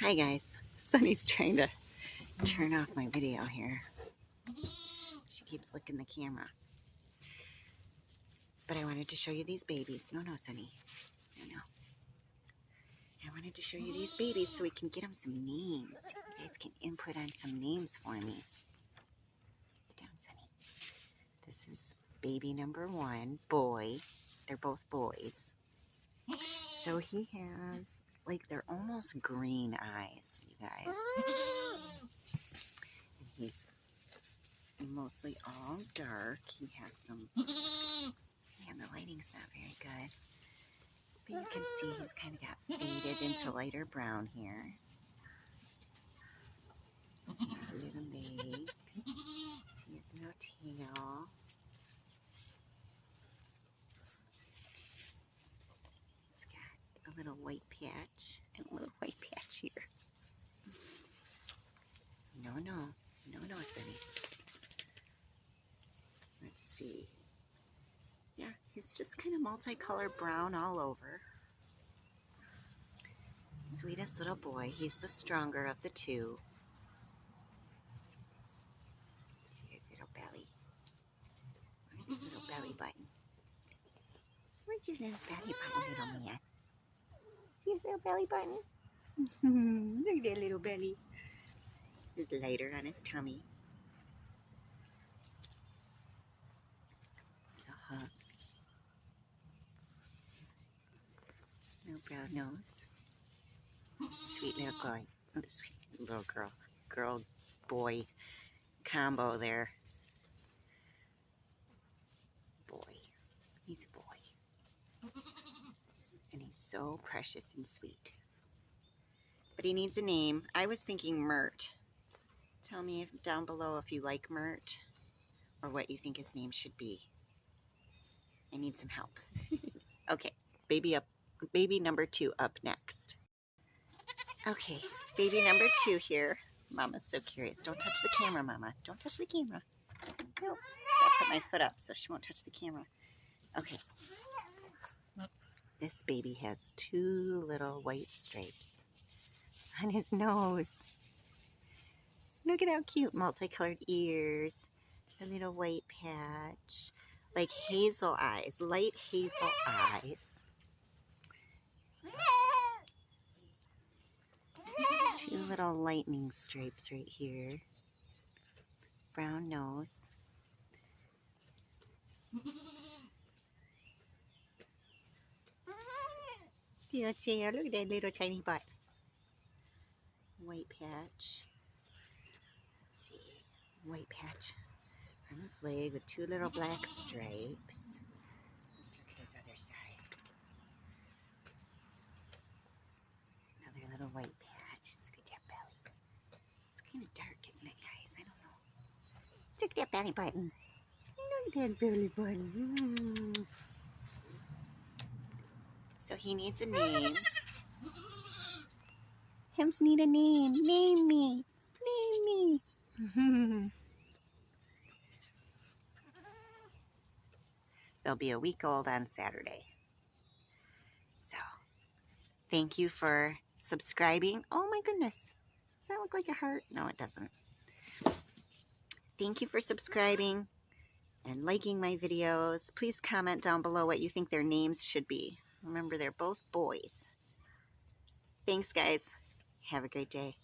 Hi guys, Sunny's trying to turn off my video here. She keeps licking the camera. But I wanted to show you these babies. No, Sunny. No. I wanted to show you these babies so we can get them some names. You guys can input on some names for me. Get down, Sunny. This is baby number 1, boy. They're both boys. So he has, like, they're almost green eyes, you guys. And he's mostly all dark. He has some, man, the lighting's not very good. But you can see he's kind of got faded into lighter brown here. Little legs. He has no tail. He's got a little white patch and a little white patch here. No, Sunny. Let's see. Yeah, he's just kind of multicolored brown all over. Sweetest little boy. He's the stronger of the two. See his little belly. Where's your little belly button? Where's your little belly button, little man? See his little belly button? Look at that little belly. There's lighter on his tummy. Little hubs. Little brown nose. Sweet little boy. Oh, sweet little girl. Girl, boy combo there. Boy. He's a boy. And he's so precious and sweet. But he needs a name. I was thinking Mert. Tell me down below if you like Mert or what you think his name should be. I need some help. Okay, baby number 2 up next. Okay, baby number 2 here. Mama's so curious. Don't touch the camera, Mama. Don't touch the camera. No, I'll put my foot up so she won't touch the camera. Okay. This baby has 2 little white stripes on his nose. Look at how cute. Multicolored ears, a little white patch, like hazel eyes, light hazel eyes. 2 little lightning stripes right here. Brown nose. Look at that little tiny butt. White patch. Let's see. White patch on his leg with 2 little black stripes. Let's look at his other side. Another little white patch. Let's look at that belly. It's kind of dark, isn't it, guys? I don't know. Look at that belly button. Look at that belly button. So he needs a name. Hims need a name. Name me. Name me. They'll be a week old on Saturday. So, thank you for subscribing. Oh my goodness. Does that look like a heart? No, it doesn't. Thank you for subscribing and liking my videos. Please comment down below what you think their names should be. Remember, they're both boys. Thanks, guys. Have a great day.